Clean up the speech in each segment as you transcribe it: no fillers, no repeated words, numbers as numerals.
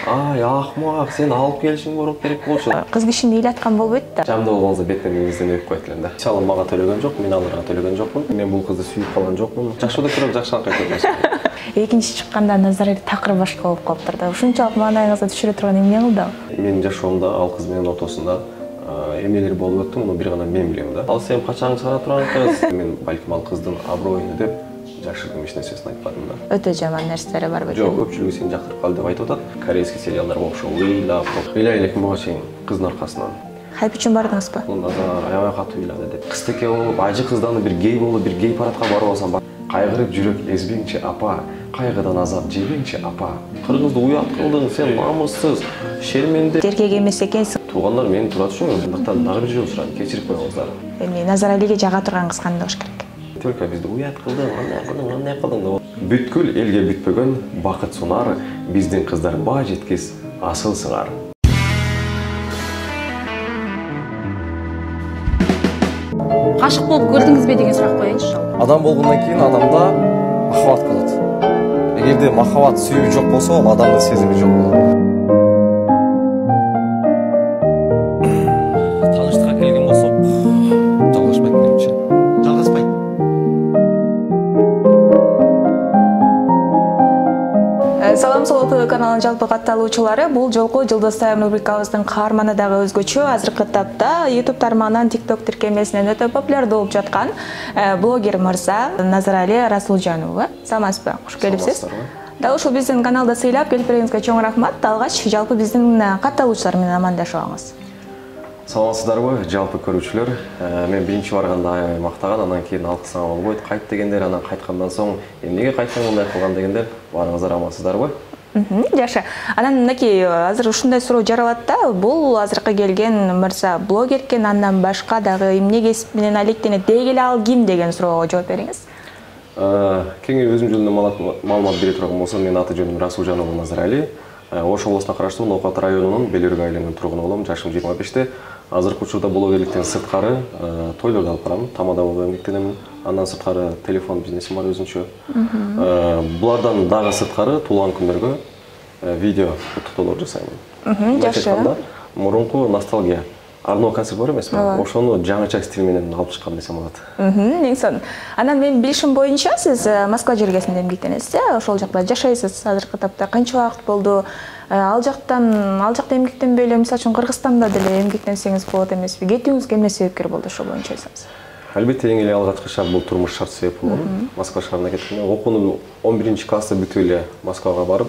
ай акмак, сен алып келишиң керек болчу. Кыз кишини ыйлаткан болбойт да. Жамда болгоңузда беттен өзүнөн өпүп койт элем да. Мисалы мага төлөгөн жок, мен аларга төлөгөн жокмун. Мен бул кызды сүйүп калган жокмун. Жакшы да турат, жакшы кайтат. Экинчи чыкканда Назар эле такыр башка болуп калыптыр да. Ушунчалык маанайыңызды түшүрө турган эмне кылды? Менин жашоомдо ал кыз менен ортосунда эмнелер болуп өттү, муну бир гана мен билем да. Ал сен качан чыгара турган кыз? Мен балким ал кыздын аброюну деп жакшыртым, эч нерсесин айтпадым да. Өтө жаман нерселери бар беле. Жок, көпчүлүгү сени жактырып калды деп айтып атат. Корейский сериалдар окшо ыйлай элекмин буга чейин кыздын аркасынан. Хайп үчүн бардыңызбы? Назар аябай катуу ыйлады деп. Кызтеке болуп, ажы кыздан бир гей болуп, бир гей парадка барып алсам, кайгырып жүрөк эзбеңчи апа, кайгыдан азап жебеңчи апа. Кыргызды уят кылдың, сен намыссыз, шерменде. Эркек эмес экенсиң. Туугандар мени туратчу, андыктан дагы бир жолу сурайм, кечирип коюңуздар. Эми Назар Алиге жага турган кыз кандай болуш керек? Только бизди уят кылдың, андай кылдың деп. Бүткүл элге бүтпөгөн бакыт сунар, биздин кыздар баа жеткис, асыл сыңар. Кашык болуп көрдүңүзбү деген сурак коеюнчу. Адам болгондон кийин адамда махаббат калат. Эгерде махаббат сүйүү жок болсо, ал адамдын сезими жок болот. Таныштыкка келген болсок, жалгашпайт менимче. Жалгаспайт. Салам Сол каналынын жалпы катталуучулары, бул жолку Жылдыз Тайм рубрикабыздын каарманы дагы өзгөчө. Азыркы тапта YouTube тармагынан TikTok тиркемесинен өтө популярдуу болуп жаткан блогер мырза Назар Али Расулжанов. Саламатсызбы? Куш келипсиз. Дал ушул биздин каналда сыйлап келипиңизге чоң рахмат. Алгач жалпы биздин катталуучулар менен амандашабыз. Саламатсыздарбы, жалпы көрүүчүлөр. Мен биринчи барганда аябай мактаган, анан кийин алкысаңа болбойт, кайт дегендер, анан кайткандан соң эмнеге кайттың мындай кылган дегендер, баарыңыздар амансыздарбы? Жакшы. Анан мынакей азыр ушундай суроо жаралат да, бул азыркы келген мырза блогер экен, андан башка дагы эмне кесип менен алектенет, деги эле ал ким деген суроого жооп бериңиз. Кеңири өзүм жөнүндө маалымат бере турган болсом, менин аты жөнүм Расулжанов Назар Али. Ош облусуна караштуу Ноокат районунун Белөргө айылынын тургуну болом, жашым 25-те. Азыркы учурда блогерликтен сырткары тойлорду алып барам, тамада болуп эмгектенем. Андан сырткары телефон бизнесим бар өзүнчө. Булардан дагы сырткары туулган күндөргө видео куттуктоолор жасайм. Жакшы. Мурунку ностальгия Арно концерт бар эмеспи? Ошону жаңыча стиль менен алып чыккан десем болот. Эң сонун. Анан мен билишим боюнча сиз Москва жергесинде эмгектенесиз, ошол жакта жашайсыз. Азыркы тапта канча убакыт болду? Ал жакта эмгектенбей эле, мисалы үчүн Кыргызстанда деле эмгектенсеңиз болот эмеспи? Кетүүңүзгө эмне себепкер болду ошол боюнча айтсаңыз? Албетте эң эле алгачкы шарт бул турмуш шарт себеп болгон. Москва шаарына кеткенде окууну 11-классты бүтүп эле Москвага барып,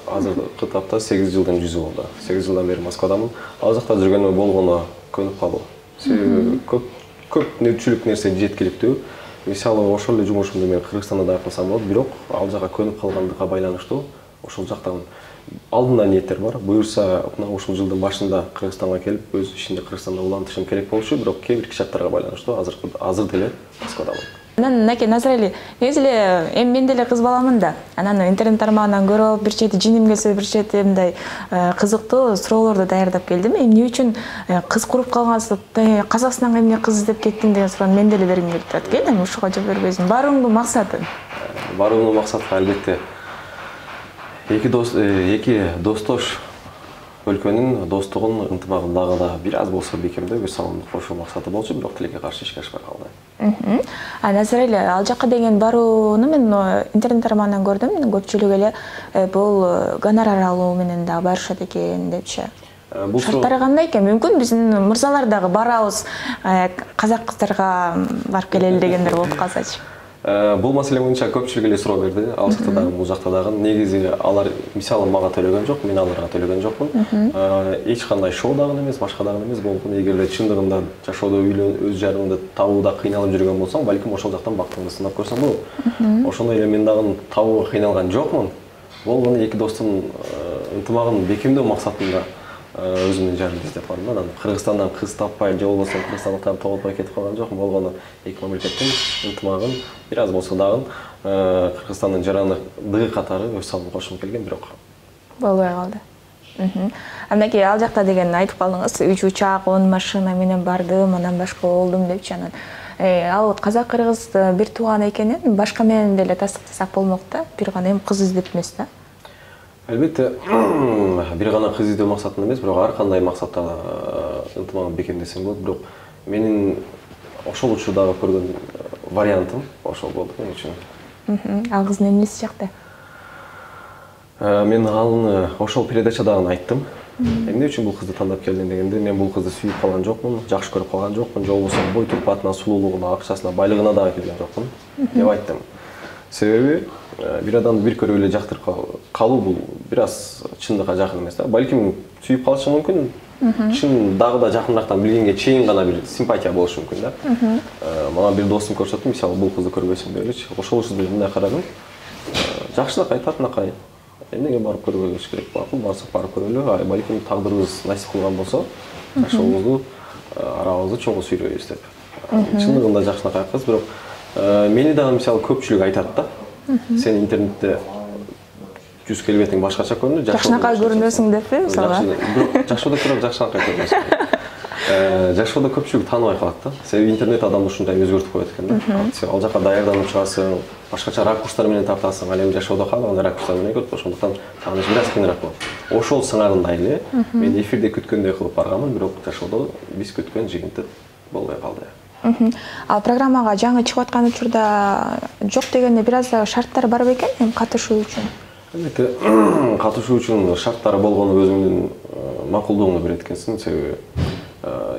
азыркы тапта 8 жылдан жүзү болду. 8 жылдан бери Москвадамын. Ал жакта жүргөнүм болгону көнүп калдым. Себеби көп нөчүлүк нерсе жеткиликтүү. Мисалы ошол эле жумушумду мен Кыргызстанда да кылсам болот, бирок ал жака көнүп калгандыкка байланыштуу ошол жактан алдында ниеттер бар. Буюрса, ушул жылдын башында Кыргызстанга келип, өз ишимди Кыргызстанда улантышым керек болчу, бирок кээ бир шарттарга байланыштуу азыр деле Москвадамын. Анан мынакей Назар Али, негизи эле эми мен деле кыз баламын да. Анан интернет тармагынан көрүп, бир чети жиним келсе, бир чети мындай кызыктуу суроолорду даярдап келдим. Эмне үчүн кыз куруп калгансыз, Казакстанга эмне кыз издеп кеттиң деген суроону мен деле бергим келип турат. Келем ушуга жооп бербейсиң. Баруунун максаты? Баруунун максаты албетте эки достош өлкөнүн достугун, ынтымагын дагы да бир аз болсо бекемдөө, бир саламдык кошуу максаты болчу, бирок тилекке каршы ишке ашпай калды. Назар Али, ал жакка деген барууну мен интернет тармагынан көрдүм. Көпчүлүк эле бул гонорар алуу менен дагы барышат экен депчи. Шарттары кандай экен? Мүмкүн биздин мырзалар дагы барабыз, казак кыздарга барып келели дегендер болуп калсачы. Бул маселе боюнча көпчүлүк эле суроо берди. Ал жакта дагы, бул жакта дагы. Негизи алар мисалы мага төлөгөн жок, мен аларга төлөгөн жокмун. Эч кандай шоу дагы эмес, башка дагы эмес болгон. Эгерде чындыгында жашоодо өз жарыңды табууда кыйналып жүргөн болсоң, балким ошол жактан бактыңды сынап көрсөң болот. Ошондой эле мен дагы табууга кыйналган жокмун. Болгону эки достун ынтымагын бекемдөө максатында өзүмдүн жарымды издеп бардым. Анан Кыргызстандан кыз таппай, же болбосо Кыргызстандыктан тоголтпай кетип калган жокмун. Болгону эки мамлекеттин ынтымагын бир аз болсо дагы Кыргызстандын жарандыгы катары өз салымын кошкум келген, бирок болбой калды. Анакей ал жакта деген айтып калдыңыз, 3 учак, 10 машина менен бардым, анан башка болдум депчи. Анан ал казак кыргыз бир тууган экенин башка менен деле тастыктасак болмок да, бир гана эми кыз издеп эмес да. Албетте, бир гана кыз издөө максатында эмес, бирок ар кандай максатта ынтымагын бекемдесең болот. Бирок менин ошол учурдагы көргөн вариантым ошол болду мен үчүн. Ал кыздын эмнеси жакты? Мен аны ошол передачадагы айттым. Эмне үчүн бул кызды тандап келдиң дегенде, мен бул кызды сүйүп калган жокмун, жакшы көрүп калган жокмун, же болбосо бой турпатына, сулуулугуна, акчасына, байлыгына дагы келген жокмун деп айттым. Себеби бир адамды бир көрүп эле жактырып калуу бул бир аз чындыкка жакын эмес да. Балким сүйүп калышы мүмкүн, чын дагы да жакынырактан билгенге чейин гана бир симпатия болушу мүмкүн да. Мага бир досум көрсөттү, мисалы бул кызды көрбөйсүң деп элечи. Ошол учурда мындай карадым. Жакшылык айтат накай. Эмнеге барып көрбөш керек? Барсак барып көрөлү. Балким тагдырыбыз насип кылган болсо, жашообузду, арабызды чогуу сүйрөйбүз деп. Чындыгында жакшынакай кыз, бирок мени дагы мисалы көпчүлүк айтат да. Сен интернетте жүз келбетиң башкача көрүнөт, Жакшынакай көрүнөсүң деппи, мисалы? Бирок жашоодо көрөп жакшынакай көрүнөсүң. Жашоодо көпчүлүк тааныбай калат да. Себеби интернет адамды ушундай өзгөртүп коет экен да. Сен ал жака даярданып чыгасың, башкача ракурстар менен тартасың, ал эми жашоодо кандай ракурстар менен көрөт, ошондуктан тааныш бир аз кыйыныраак болот. Ошол сыңарындай эле мен эфирде күткөндөй кылып барганмын, бирок жашоодо биз күткөн жыйынтык болбой калды. Ал программага жаңы чыгып аткан учурда жок дегенде бир аз шарттар бар бекен катышуу үчүн? Албетте, катышуу үчүн шарттары болгону өзүңдүн макулдугуңду берет экенсиң. Себеби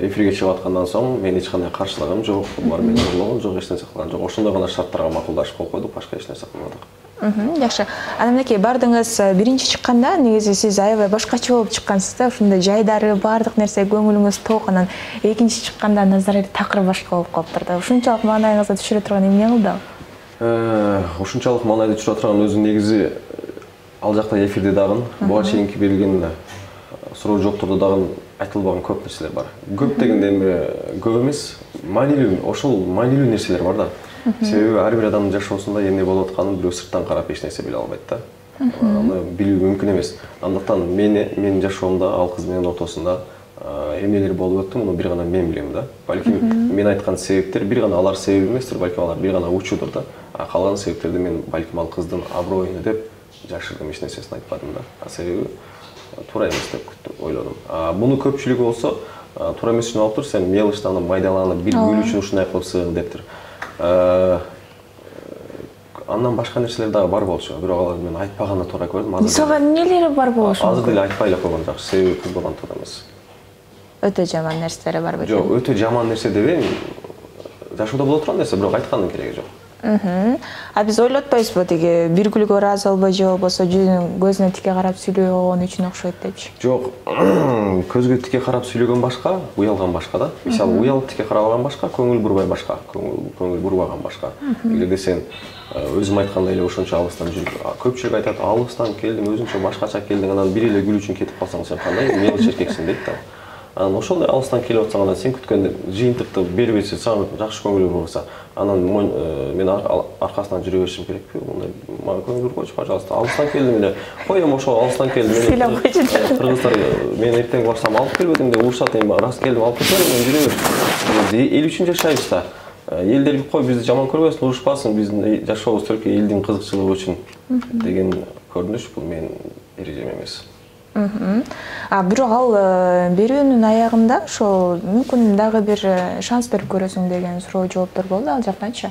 эфирге чыгып аткандан соң мен эч кандай каршылыгым жок, булар мени зорлогон жок, эч нерсе кылган жок. Ошондой гана шарттарга макулдашып кол койдук, башка эч нерсе кылмадык. Жакшы. Анан мынакей бардыңыз, биринчи чыкканда негизи сиз аябай башкача болуп чыккансыз да, ушундай жайдары, бардык нерсе көңүлүңүз ток. Анан экинчи чыкканда назар такыр башка болуп калыптыр да. Ушунчалык маанайыңызды түшүрө турган эмне кылды ал? Ушунчалык маанайды түшүрө турган өзү негизи ал жакта эфирде дагы буга чейинки берилген суроо жооктордо дагы айтылбаган көп нерселер бар. Көп дегенде эми көп эмес, маанилүү, ошол маанилүү нерселер бар да. Себеби ар бир адамдын жашоосунда эмне болуп атканын бирөө сырттан карап эч нерсе биле албайт да. Аны билүү мүмкүн эмес. Андыктан менин жашоомдо ал кыз менен ортосунда эмнелер болуп өттү, муну бир гана мен билем да. Балким мен айткан себептер бир гана алар себеби эместир, балким алар бир гана учудур да. Калган себептерди мен балким ал кыздын аброюну деп жашырдым, эч нерсесин айтпадым да. Себеби туура эмес деп ойлодум. Буну көпчүлүгү болсо туура эмес үчүн алыптыр, сен мелыштанып, майдаланып, бир гүл үчүн ушундай кылып сыгы дептир. Андан башка нерселер дагы бар болчу, бирок аларды мен айтпаганды туура көрдүм. Мисалга эмнелери бар болушу? Азыр деле айтпай эле койгон жакшы, себеби кыз болгондуктан эмес. Өтө жаман нерселери бар бекен? Жок, өтө жаман нерсе дебейм. Жашоодо боло турган нерсе, бирок айткандын кереги жок. А биз ойлотпойбузбу тиги бир гүлгө ыраазы болбой же болбосо көзүнө тике карап сүйлөй койгон үчүн окшойт депчи? Жок, көзгө тике карап сүйлөгөн башка, уялган башка да. Мисалы, уялып тике карабаган башка, көңүл бурбай башка, көңүл бурбаган башка. Эгерде сен өзүм айткандай эле ошончо алыстан жүрүп, көпчүлүк айтат, алыстан келдим, өзүнчө башкача келдиң, анан бир эле гүл үчүн кетип калсаң сен кандай мелыш эркексиң дейт да. Анан ошондой алыстан келип атсаң, анан сен күткөн жыйынтыкты бербесе, сага жакшы көңүл бурбаса, анан мен аркасынан жүрө беришим керекпи? Мындай мага көңүл бурбойчу, пожалуйста. Алыстан келдим эле. Кой эми ошол алыстан келдим. Кыргыздар мен эртең барсам алып келбедиң деп урушат, эми рас келдим, алып кете берем, жүрө бер. Эл үчүн жашайбыз да. Элдер кой бизди жаман көрбөсүн, урушпасын, биздин жашообуз только элдин кызыкчылыгы үчүн деген көрүнүш, бул менин эрежем эмес. Бирок ал берүүнүн аягында ошол мүмкүн дагы бир шанс берип көрөсүң деген суроо жооптор болду ал жактанчы.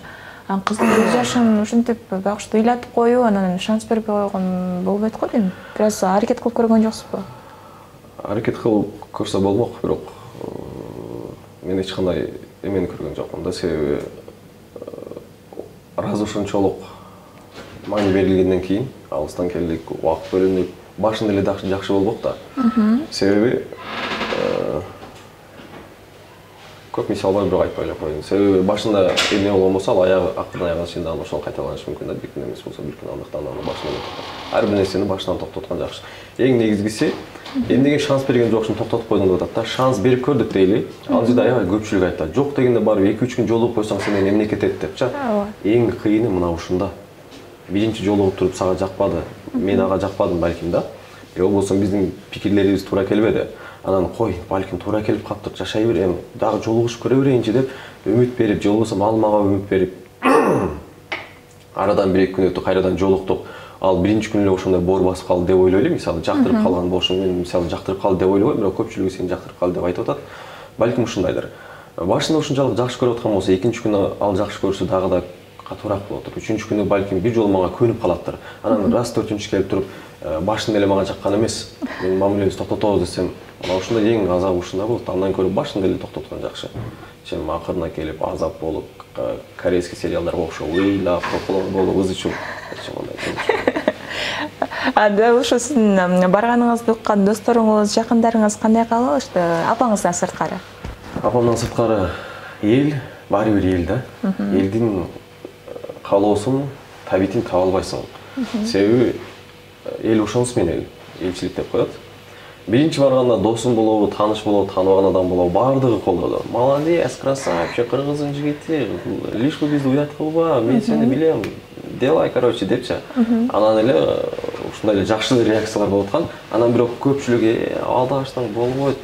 Кыздын көз жашын ушинтип багыштап ыйлатып коюу, анан шанс бербей койгон болбойт го дейм. Бир аз аракет кылып көргөн жоксузбу? Аракет кылып көрсө болмок, бирок мен эч кандай эмени көргөн жокмун да, себеби раз ошончолук маани берилгенден кийин алыстан келдик, убакыт бөлүндүк, башында эле жакшы болбок да. Себеби көп мисал бар, бирок айтпай эле коеюн. Себеби башында эмне болгон болсо, ал акырын аягына чейин дагы ошол кайталанышы мүмкүн да, бир күн эмес болсо бир күн, андыктан аны башынан ар бир нерсени башынан токтоткон жакшы. Эң негизгиси эмнеге шанс берген жоксуң, токтотуп койдуң деп атат да. Шанс берип көрдүк дейли. Ал жерде аябай көпчүлүк айтат. Жок дегенде барып 2-3 күн жолугуп койсоң сенен эмне кетет депчи. Эң кыйыны мына ушунда. Биринчи жолугуп туруп сага жакпады, мен ага жакпадым балким да. Же болбосо биздин пикирлерибиз туура келбеди. Анан кой, балким туура келип калыптыр, жашай берем, дагы жолугушуп көрө берейинчи деп үмүт берип, же болбосо ал мага үмүт берип. Арадан 1-2 күн өтүп кайрадан жолуктук. ал биринчи күнү эле ошондой боор басып калды деп ойлой элем. Мисалы жактырып калган болушум, мен мисалы жактырып калды деп ойлобойм, бирок көпчүлүгү сени жактырып калды деп айтып атат. Балким ушундайдыр. Башында ушунчалык жакшы көрүп аткан болсо, экинчи күнү ал жакшы көрүшү дагы да катуураак болот. Үчүнчү күнү балким бир жолу мага көнүп калаттыр. Анан раз төртүнчү келип туруп, башында эле мага жаккан эмес. Мен мамилебизди токтотобуз десем, ana ушундай эң азабы ушундай болот. Андан көрүп башында эле токтоткон жакшы. Чем акырына келип азап болуп, корейский сериалдарга окшоп, ыйлап, болуп, ыз ичип, Ада ошо сиздин барганыңызды уккан досторуңуз, жакындарыңыз кандай кабыл алышты? Апаңыздан сырткары? Апамдан сырткары эл, баары бир эл да. Элдин каалоосун, табитин таба албайсың. Себеби эл ошонусу менен элчилик деп коет. Биринчи барганда досум болобу, тааныш болобу, тааныбаган адам болобу, баардыгы колдоду. Молодец, красавчик, кыргыздын жигити, лишь бы бизди уят кылба, мен сени билем. Делай, короче, депчи. Анан эле ушундай эле жакшы реакциялар болуп аткан. Анан бирок көпчүлүгү алдаштың болбойт.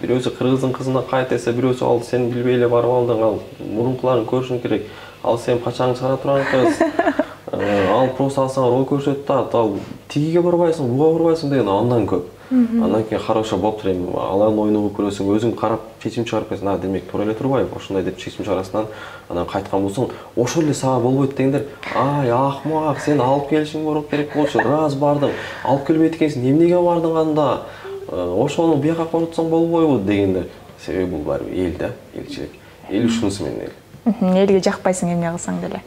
Бирөөсү кыргыздын кызына кайт десе, бирөөсү ал сен билбей эле барып алдың, ал мурункуларын көрүшүң керек. Ал сен пачаңды чыгара турган кыз. Ал просто алсаң рол көрсөтүп атат, ал тигиге барбайсың, буга барбайсың деген андан көп. Андан кийин хорошо болуптур эми, алардын оюн угуп көрөсүң, өзүң карап чечим чыгарып койсуң, демек туура эле турбайбы, ошондой деп чечим чыгарасың. Анан кайткан болсоң, ошол эле сага болбойт дегендер, ай акмак, сен алып келишиң керек болчу, раз бардың, алып келбейт экенсиң, эмнеге бардың анда? Ошону бияка корутсаң болбойбу дегендер. Себеби бул баары эл да, элчилик. Эл ушунусу менен эл. Элге жакпайсың эмне кылсаң деле.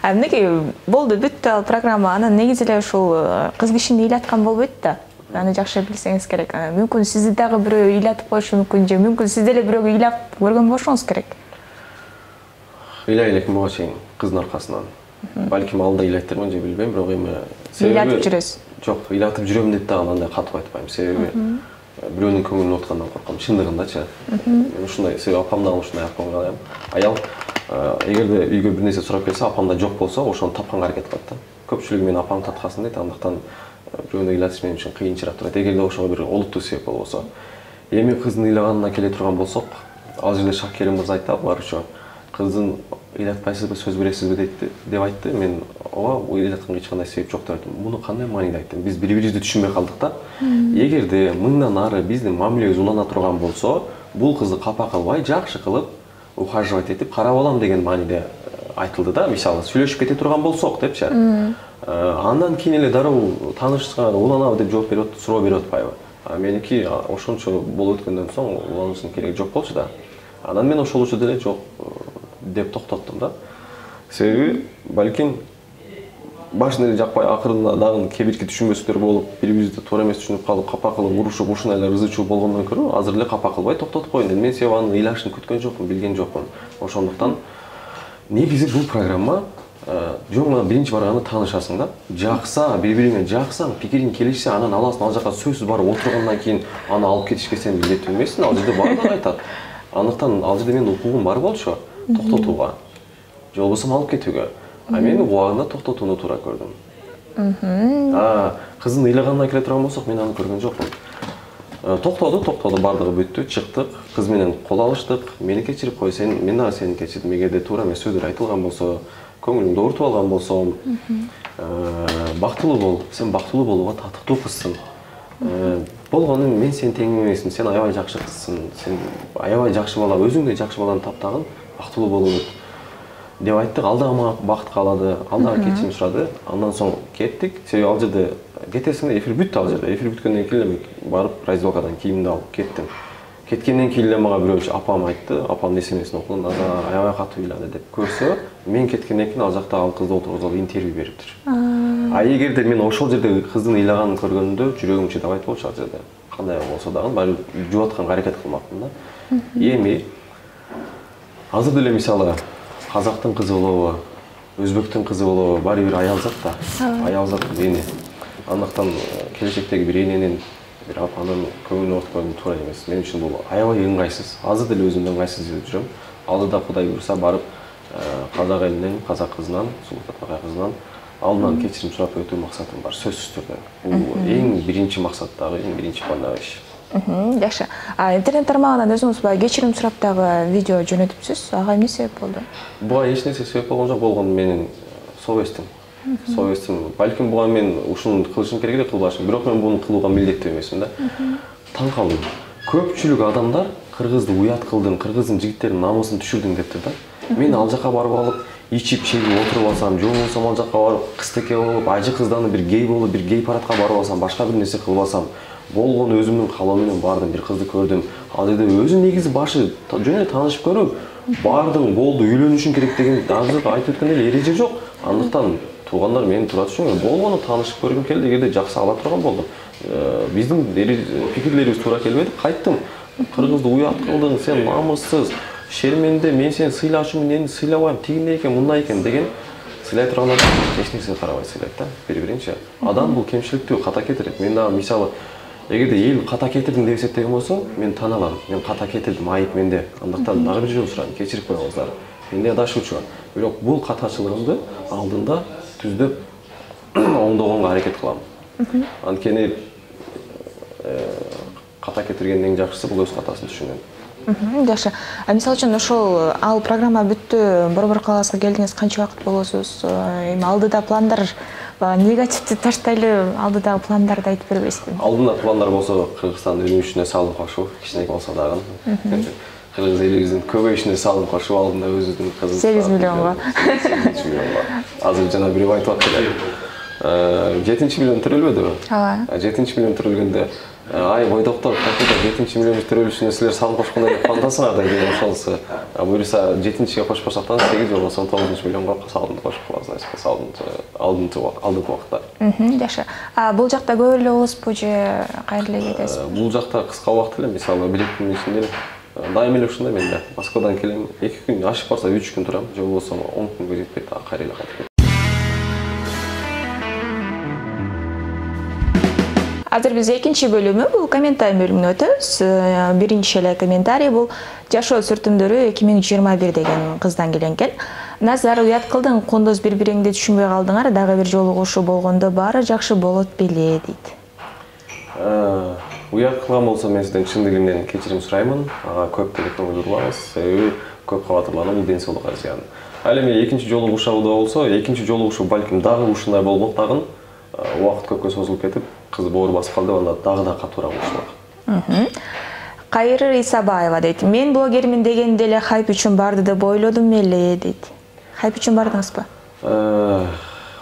Мынакей болду, бүттү ал программа. Анан негизи эле ушул кыз кишини ыйлаткан болбойт да. Аны жакшы билсеңиз керек. Мүмкүн сизди дагы бирөө ыйлатып коюшу мүмкүн же мүмкүн сиз деле бирөөгө ыйлап көргөн болушуңуз керек. Ыйлай элекмин буга чейин кыздын аркасынан. Балким алда ыйлайттырмын же билбейм, бирок эми ыйлатып жүрөсүз. Жок, ыйлатып жүрөм деп дагы андай катуу айтпайм. Себеби бирөөнүн көңүлүн уткандан корком, чындыгындачы. Мен ушундай, себеби апамдан ушундай акыл алам. Аял эгерде үйгө бир нерсе сурап келсе, апамда жок болсо, ошону тапканга аракет кылат да. Көпчүлүгү мени апам таткасын дейт, андыктан бирөөнү ыйлатыш мен үчүн кыйынчыраак турат. Эгерде ошого бир олуттуу себеп болбосо. Эми кыздын ыйлаганына келе турган болсок, ал жерде Шакерим мырза айтты, барчу. Кыздын ыйлатпайсызбы, сөз бересизби деп айтты. Мен ооба, ыйлатканга эч кандай себеп жок деп айттым. Муну кандай мааниде айттым? Биз бири-бирибизди түшүнбөй калдык да. Эгерде мындан ары биздин мамилебиз улана турган болсо, бул кызды капа кылбай, жакшы кылып, ухаживать этип карап алам деген мааниде айтылды да. Мисалы, сүйлөшүп кете турган болсок депчи. Андан кийин эле дароо таанышканга уланабы деп жооп берип, суроо берип атпайбы? Меники ошончо болуп өткөндөн соң улануштун кереги жок болчу да. Анан мен ошол учурда эле жок деп токтоттум да. Себеби балким башында эле жакпай, акырында дагы кээ-бирки түшүнбөсүктөр болуп, бири-бирибизди туура эмес түшүнүп калып, капа кылып, урушуп, ушундай эле ырзы чуу болгондон көрө, азыр эле капа кылбай токтотуп коеюн дедим. Мен себеби анын ыйлашын күткөн жокмун, билген жокмун. Ошондуктан негизи бул программа жөн биринчи барганда таанышасың да. Жакса, бири-бириңе жаксаң, пикириң келишсе, анан аласың, ал жака сөзсүз барып отыргандан кийин аны алып кетишке сен милдеттүү эмессиң. Ал жерде баардыгы айтат. Андыктан ал жерде менин укугум бар болчу, токтотууга. Же болбосо алып кетүүгө. Мен убагында токтотууну туура көрдүм. Кыздын ыйлаганына келе турган болсок, мен аны көргөн жокмун. Токтоду, бардыгы бүттү, чыктык, кыз менен кол алыштык, мени кечирип кой, мен дагы сени кечирдим. Эгерде туура эмес сөздөр айтылган болсо, көңүлүңдү оорутуп алган болсом, бактылуу бол, сен бактылуу болууга татыктуу кызсың. Болгону мен сени тең эмесмин, сен аябай жакшы кызсың, сен аябай жакшы бала, өзүң да жакшы баланы таптагын, бактылуу болуу деп айттык. Ал дагы мага бакыт каалады, ал дагы кечирим сурады. Андан соң кеттик. Себеби ал жерде кетесиң да, эфир бүттү ал жерде. Эфир бүткөндөн кийин эле барып раздевалкадан кийимимди алып кеттим. Кеткенден кийин эле мага бирөөчү апам айтты, апамдын эсемесин окудум, аябай катуу ыйлады деп көрсө, мен кеткенден кийин ал жакта ал кызды отургузуп интервью бериптир. Эгерде мен ошол жерде кыздын ыйлаганын көргөндө жүрөгүм чыдабай болчу ал жерде. Кандай болсо дагы баары жууатканга аракет кылмакмын да. Эми азыр деле мисалы казактын кызы болобу, өзбектин кызы болобу, баары бир аялзат да. Аялзат эне. Андыктан келечектеги бир эненин, бир апанын көңүлүн оорутпойм туура эмес. Мен үчүн бул аябай ыңгайсыз. Азыр деле өзүмдү ыңгайсыз сезип жүрөм. Алдыда Кудай буйруса барып казак элинен, казак кызынан, Сулукат кызынан алдынан кечирим сурап өтүү максатым бар, сөзсүз түрдө. Бул эң биринчи максат дагы, эң биринчи пландагы иш. Жакшы. Интернет тармагынан өзүңүз баягы кечирим сурап дагы видео жөнөтүпсүз. Ага эмне себеп болду? Буга эч нерсе себеп болгон жок, болгону менин совестим. совестім. Бәлкім бұған мен ушуну кылышым керек эле, кылбашым. Бирок мен буну кылууга милдеттүү эмесмин да. Таң калдым. Көпчүлүк адамдар кыргызды уят кылдың, кыргыздын жигиттеринин намысын түшүрдүң дептир да. Мен ал жака барып алып, ичип чегип отуруп алсам, же болбосо ал жака барып кызтеке болуп, ажы кызданып бир гей болуп, бир гей парадка барып алсам, башка бир нерсе кылбасам, болгон өзүмдүн каалоо менен бардым, бир кызды көрдүм. Ал жерде өзү негизи башы жөн эле таанышып көрүп, бардым, болду, үйлөнүшүң керек деген азыр айтып өткөн эле эреже жок. Андыктан туугандар мени тура түшүнгөн. Болгону таанышып көргүм келди, эгерде жакшы ала турган болду. Биздин пикирлерибиз туура келбеди, кайттым. Кыргызды уят кылдың, сен намыссыз, шерменде, мен сени сыйлашым, мени сыйлабайм, тигиндей экен, мындай экен деген сыйлай турган адам эч нерсеге карабай сыйлайт да, бири-биринчи. Адам бул кемчиликтүү, ката кетирет. Мен дагы мисалы, эгерде эл ката кетирдим деп эсептеген болсо, мен таналам. Мен ката кетирдим, айып менде. Андыктан дагы бир жолу сурайм, кечирип коюңуздар. Менде адашуучу бар. Бирок бул катачылыгымды алдында түздөп оңдогонго аракет кылам. Анткени ката кетиргендин эң жакшысы бул өз катасын түшүнгөн. Жакшы. Мисалы үчүн ошол ал программа бүттү, Борбор калаасына келдиңиз, канча убакыт болосуз? Эми алдыда пландар негативди таштайлы, алдыдагы пландарды айтып бербейсизби? Алдында пландар болсо Кыргызстандын өнүгүшүнө салым кошуу, кичине болсо дагы. Кыргыз элибиздин көбөйүшүнө салым кошуу, алдында өзүбүздүн кызыбыз 8 миллионго. 8 миллионго. Азыр жана бирөө айтып атты. 7 миллион төрөлбөдүбү? Ооба. 7 миллион төрөлгөндө ай бойдоктор какой-то 7 миллион төрөлүшүнө силер салым кошкондо фантасыңар да деген ошонусу. Буюрса 7-чиге кошпосоктан 8 же болбосо 19 миллионго салымды кошуп калабыз, алдыңкы убакытта. Жакшы. Бул жакта көп эле болосузбу же кайра эле кетесиз? Бул жакта кыска убакыт эле, мисалы билеттин ичинде дайым эле ушундай менде. Москвадан келем, 2 күн, ашып барса 3 күн турам, же болбосо 10 күнгө жетпейт, кайра эле кайтып. Азыр биз экинчи бөлүмү, бул комментарий бөлүмүнө өтөбүз. Биринчи эле комментарий бул жашоо сүртүмдөрү 2021 деген кыздан келген экен. Назар, уят кылдың, кондоз бири-бириңди түшүнбөй калдыңар, дагы бир жолугушуу болгондо баары жакшы болот беле дейт. Уят кылган болсо мен сизден чын дилимден кечирим сураймын. Ага көп телефон урбаңыз, себеби көп кабатырлануу бул ден соолукка зыян. Ал эми экинчи жолугушуу болсо, экинчи жолугушуу балким дагы ушундай болмок дагы. Убакыт көпкө созулуп кетип, кыз боор басып калды, анда дагы да катуураак ушулак. Кайры Исабаева дейт. Мен блогермин дегенде эле хайп үчүн барды деп ойлодум эле дейт. Хайп үчүн бардыңызбы?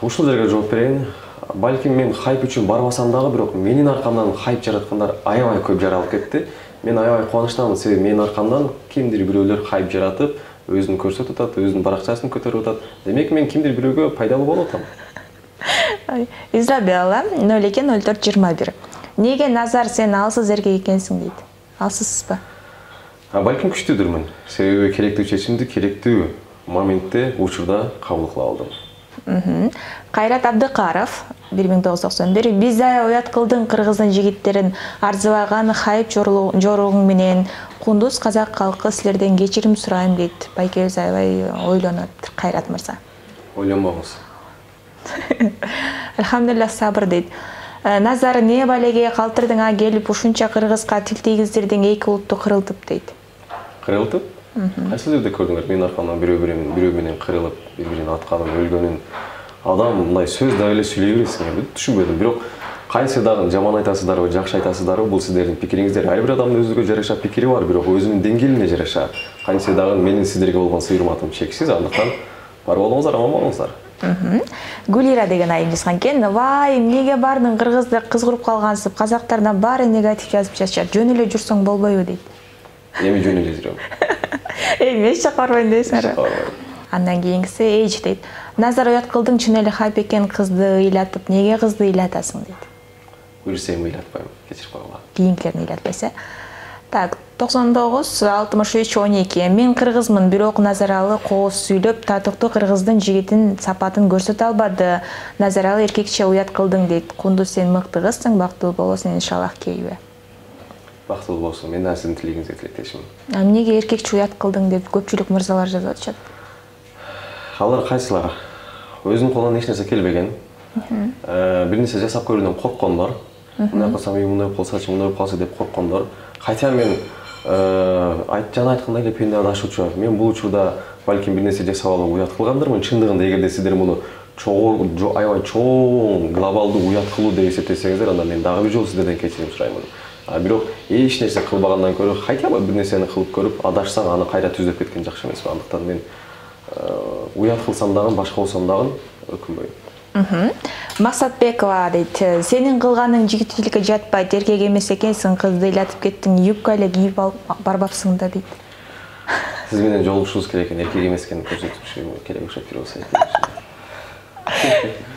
Ушул жерге жооп берейин. Балким мен хайп үчүн барбасам дагы, бирок менин аркамдан хайп жараткандар аябай көп жаралып кетти. Мен аябай кубанычтамын, себеби менин аркамдан кимдир бирөөлөр хайп жаратып, өзүн көрсөтүп атат, өзүнүн баракчасын көтөрүп атат. Демек мен кимдир бирөөгө пайдалуу болуп атам. Изабелла 020421. Неге Назар сен алсыз эркек экенсиң дейт. Алсызсызбы? Балким күчтүүдүрмүн. Себеби керектүү чечимди керектүү моментте, учурда кабыл кыла алдым. Кайрат Абдыкаров 1991. Биз уят кылдың кыргыздын жигиттерин арзыбаган хайп жоругуң менен кундуз казак калкы силерден кечирим сурайм дейт. Байке аябай ойлонот Кайрат мырза. Ойлонбоңуз. Алхамдулилlah сабыр дейт. Назар не балеге калтырдың келип ушунча кыргызга тил тийгиздирдиң, эки улутту кырылтып дейт. Кырылтып? Кайсы жерде көрдүңөр? Менин аркамдан бирөө менен кырылып, бири-бирин атканын, өлгөнүн. Адам мындай сөз да эле сүйлөй бересиңер, түшүнбөдүм. Бирок кайсы дагы жаман айтасыздарбы, жакшы айтасыздарбы, бул сиздердин пикириңиздер. Ар бир адамдын өзүгө жараша пикири бар, бирок өзүнүн деңгээлине жараша. Кайсы дагы менин сиздерге болгон сыйырматым чексиз, андыктан бар болуңуздар, аман болуңуздар. Гулира деген айым жазган экен. Вай, эмнеге бардың кыргызды кыз куруп калгансып, казактардан баары негатив жазып жатышат. Жөн эле жүрсөң болбойбу дейт. Эми жөн эле жүрөм. Эми эч жакка барбайм дейсиңер. Андан кийинкиси эйч дейт. Назар уят кылдың, чын эле хайп экен, кызды ыйлатып, неге кызды ыйлатасың дейт. Буюрса эми ыйлатпайм, кечирип койгула. Кийинкилерин ыйлатпайсың. Так, 99 63 12. Мен кыргызмын, бирок Назаралы кооз сүйлөп, татыктуу кыргыздын жигитин сапатын көрсөтө албады. Назаралы эркекче уят кылдың дейт. Кундуз сен мыкты кызсың, бактылуу болосуң иншаллах кейбе. Бактылуу болсун, мен да сиздин тилегиңизге тилектешмин. Эмнеге эркекче уят кылдың деп көпчүлүк мырзалар жазып атышат? Алар кайсылар? Өзүнүн колунан эч нерсе келбеген. Бир нерсе жасап көрүүнөн корккондор. Мындай кылсам, мындай болсочу, мындай болсо деп корккондор. Хотя мен жана айткандай эле пенде адашуучу. Мен бул учурда балким бир нерсе жасап алып уят кылгандырмын. Чындыгында эгерде сиздер муну аябай чоң глобалдуу уят кылуу деп эсептесеңиздер, анда мен дагы бир жолу сиздерден кечирим сураймын. Бирок эч нерсе кылбагандан көрө хотя бы бир нерсени кылып көрүп, адашсаң аны кайра түзөп кеткен жакшы эмеспи? Андыктан мен уят кылсам дагы, башка болсом дагы өкүнбөйм. Максатбекова дейт, сенин кылганың жигиттикке жатпайт, эркек эмес экенсиң, кызды ыйлатып кеттиң, юбка эле кийип алып барбапсың да дейт. Сиз менен жолугушубуз керек экен, эркек эмес экенин көрсөтүш керек окшоп туруп атат.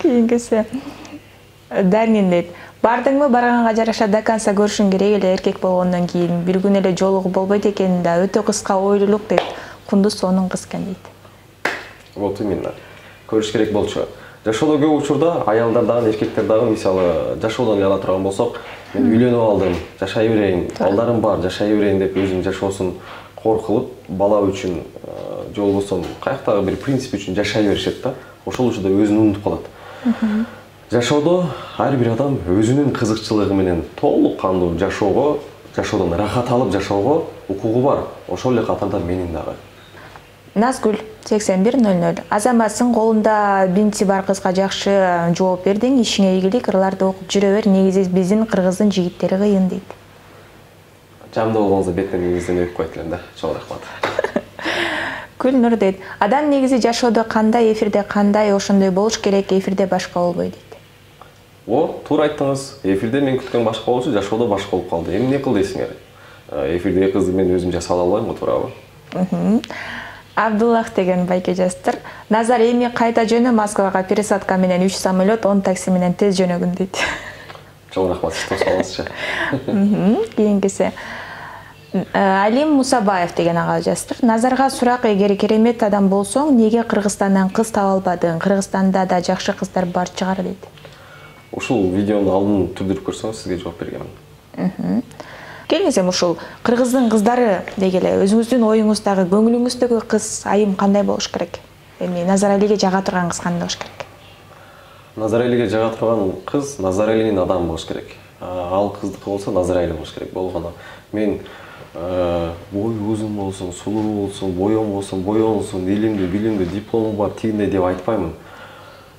Кийингиси Данин дейт, бардыңбы, барганга жараша до конца көрүшүң керек эле, эркек болгондон кийин бир күн эле жолугуп болбойт экен да, өтө кыска ойлулук дейт. Кундуз сонун кыз экен дейт. Вот именно. Көрүш керек болчу. Жашоодо көп учурда аялдар дагы, эркектер дагы, мисалы, жашоодон ала турган болсок, мен үйлөнүп алдым, жашай берейин, балдарым бар, жашай берейин деп өзүнүн жашоосун кор кылып, бала үчүн же болбосо каяктагы бир принцип үчүн жашай беришет да. Ошол учурда өзүн унутуп калат. Жашоодо ар бир адам өзүнүн кызыкчылыгы менен толук кандуу жашоого, жашоодон рахат алып жашоого укугу бар. Ошол эле катарда менин дагы. Назгүл 8100. Азаматсың, колунда бинти бар кызга жакшы жооп бердиң, ишиңе ийгилик, ырларды окуп жүрө бер. Негизи биздин кыргыздын жигиттери кыйын дейт. Жамда болгоңузда беттен негизден өпүп койт элем да. Чоң рахмат. Гүлнур дейт, адам негизи жашоодо кандай, эфирде кандай, ошондой болуш керек, эфирде башка болбойт дейт. Туура айттыңыз. Эфирде мен күткөн башка болчу, жашоодо башка болуп калды. Эми эмне кыл дейсиңер? Эфирдеги кызды мен өзүм жасала албайм, туурабы? Абдуллах деген байке жазыптыр. Назар, эми кайта жөнө, Москвага пересадка менен 3 самолет, 10 такси менен тез жөнөгүн дейт. Чоң рахмат, сиз тосуңузчу. Кийингиси Алим Мусабаев деген ага жазыптыр. Назарга сурак, эгер керемет адам болсоң, неге Кыргызстандан кыз таба албадың? Кыргызстанда да жакшы кыздар бар чыгар дейт. Ушул видеону алдын түрдүрүп көрсөңүз, сизге жооп бергенмин. Келиңиз, ушул кыргыздын кыздары дегеле өзүңүздүн оюңуздагы, көңүлүңүздөгү кыз айым кандай болуш керек? Эми Назар Алиге жага турган кыз кандай болуш керек? Назар Алиге жага турган кыз Назар Алинин адамы болуш керек. Ал кыздыкы болсо Назар Али болуш керек. Болгону мен бой узун болсун, сулуу болсун, боемосун, боёнсун, билимдүү, диплому бар, тигиндей деп айтпаймын.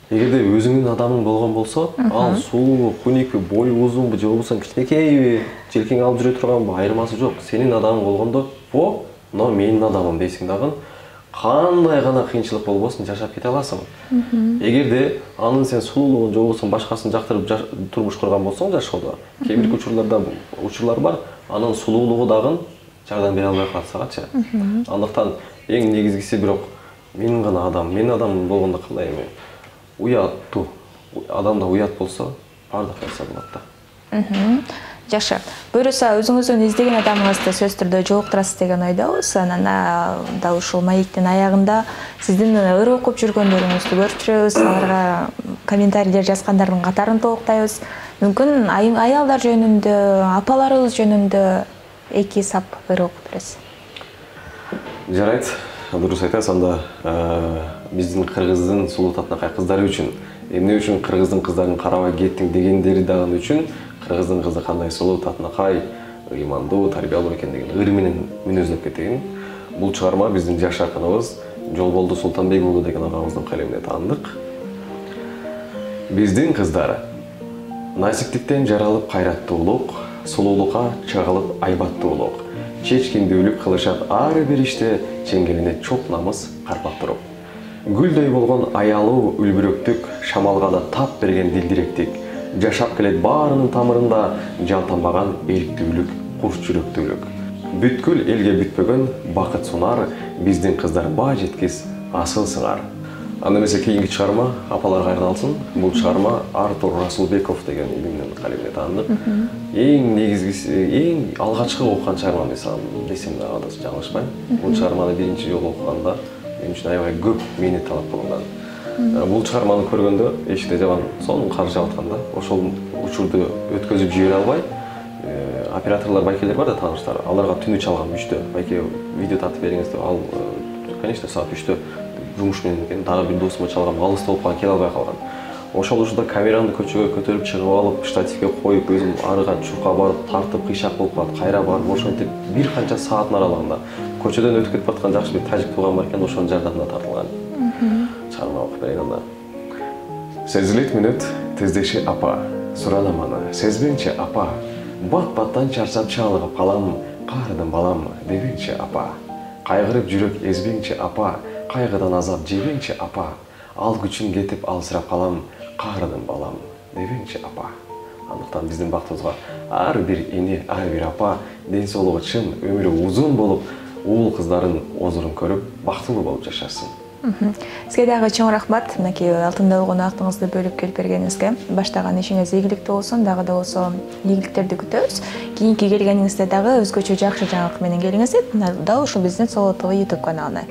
Эгерде өзүңдүн адамың болгон болсо, ал сулуу, куникпи, бой узунбу, же болбосо кичинекейби, желкең алып жүрө турганбы, айырмасы жок. Сенин адамың болгондо, но менин адамым дейсиң дагы, кандай гана кыйынчылык болбосун жашап кете аласың. Эгерде анын сен сулуулугун же болбосо башкасын жактырып турмуш курган болсоң жашоодо, кээ бир учурлар бар, анын сулуулугу дагы жардам бере албай калат сагачы. Андыктан эң негизгиси бирок менин гана адам, менин адамым болгондо кандай эми уяттуу, адамда уят болсо, бардык нерсе болот да. Жакшы. Буюрса, өзүңүздүн издеген адамыңызды сөзсүз түрдө жолуктурасыз деген ойдобуз. Анан да ушул маектин аягында сиздин ыр окуп жүргөндөрүңүздү көрүп жүрөбүз. Аларга комментарийлер жазгандардын катарын толуктайбыз. Мүмкүн аялдар жөнүндө, апаларыбыз жөнүндө эки сап ыр окуп бересиз. Жарайт. Дурус айтасыз, анда биздин кыргыздын сулуу татынакай кыздары үчүн, эмне үчүн кыргыздын кыздарын карабай кеттиң дегендери дагы үчүн, кыргыздын кызы кандай сулуу татынакай, ыймандуу, тарбиялуу экендигин ыр менен мүнөздөп кеткен. Бул чыгарма биздин жаш акыныбыз Жолболду Султанбек уулу деген агабыздын калемине таандык. Биздин кыздар насиктиктен жаралып кайраттуулук, сулуулукка чагылып айбаттуулук, чечкиндүүлүк кылышат ар бир иште, чеңгелине чоп намыс карпап туруп. Гүлдөй болгон аялуу үлбүрөктүк, шамалга да тап берген дилдиректик, жашап келет баарынын тамырында жалтанбаган эрктүүлүк, куш жүрөктүүлүк. Бүткүл элге бүтпөгөн бакыт сунар, биздин кыздар баа жеткис асыл сыңар. Анда эмесе кийинки чыгарма апаларга арналсын. Бул чыгарма Артур Расулбеков деген илимдин калемине таандык. Эң негизгиси, эң алгачкы окуган чыгарма десем да адасып жаңылышпайм. Бул чыгарманы биринчи жолу окуганда мен үчүн аябай көп мээнет талап кылынган. Бул чыгарманы көргөндө эшикте жаман сонун кар жаап атканда, ошол учурду өткөзүп жибере албай, операторлор байкелер бар да тааныштар, аларга түнү чалгам 3-тө. Байке видео тартып бериңиз деп, ал конечно саат 3-тө жумуш менен экен, дагы бир досума чалгам, алыста болуп калган, келе албай калган. Ошол учурда камераны көчөгө көтөрүп чыгып алып, штативге коюп, өзүм арыга чурка барып, тартып кыйшак болуп калат, кайра барып, ошентип бир канча сааттын аралыгында көчөдөн өтүп кетип аткан жакшы бир тажик тууган бар экен, ошонун жардамына тартылган. Чыгарма окуп берейин анда. Сезилет мүнөт тездеши апа, суранам аны, сезбеңчи апа. Бат-баттан чарчап чалыгып калам, каарыдым балам, дебеңчи апа. Кайгырып жүрөк эзбеңчи апа, кайгыдан азап жебеңчи апа. Ал күчүм кетип алсырап калам, каарыдым балам, дебеңчи апа. Андыктан биздин бактыбызга ар бир эне, ар бир апа ден соолугу чын, өмүрү узун болуп, уул кыздарын озурун көрүп, бактылуу болуп жашасын. Сизге дагы чоң рахмат, мынакей алтында болгон убактыңызды бөлүп келип бергениңизге. Баштаган ишиңиз ийгиликтүү болсун, дагы да болсо ийгиликтерди күтөбүз. Кийинки келгениңизде дагы өзгөчө жакшы жаңылык менен келиңиз, дал ушул биздин Соло ТВ YouTube каналына.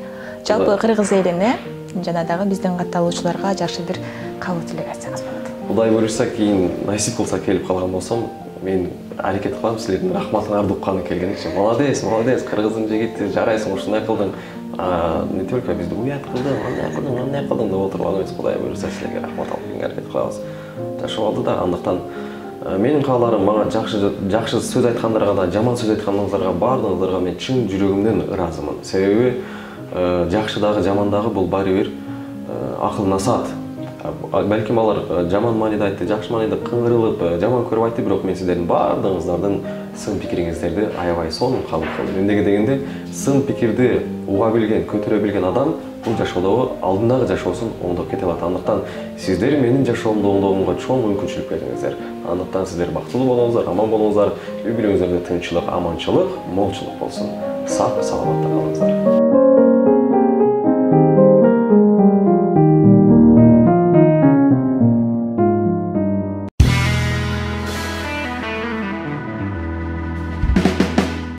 Жалпы кыргыз элине жана дагы биздин катталуучуларга жакшы бир кабыл тилек айтсаңыз болот. Кудай буюрса, кийин насип кылса келип калган болсом, мен аракет кылам силердин рахматыңарды укканы келгенче. Молодец, молодец, кыргыздын жигити, жарайсың, ушундай кылдың. Не только бизди уят кылдың, андай кылдың деп отурган эмес. Кудай буюрса, силерге рахмат алып келгенге аракет кылабыз. Жашап алды да, андыктан менин кааларым мага жакшы сөз айткандарга да, жаман сөз айтканыңыздарга баардыгыңыздарга мен чын жүрөгүмдөн ыраазымын. Себеби жакшы дагы, жаман дагы бул баары бир акыл насаат. Белким алар жаман мааниде айтты, жакшы мааниде кыңгырылып, жаман көрүп айтты, бирок мен сиздердин баардыгыңыздардын сын пикириңиздерди аябай сонун кабыл кылдым. Эмнеге дегенде, сын пикирди уга билген, көтөрө билген адам бул жашоодогу алдындагы жашоосун оңдоп кете алат. Андыктан сиздер менин жашоомду оңдоомго чоң мүмкүнчүлүк бердиңиздер. Андыктан сиздер бактылуу болуңуздар, аман болуңуздар, үй бүлөңүздөрдө тынччылык, аманчылык, молчулук болсун. Сак саламатта калыңыздар.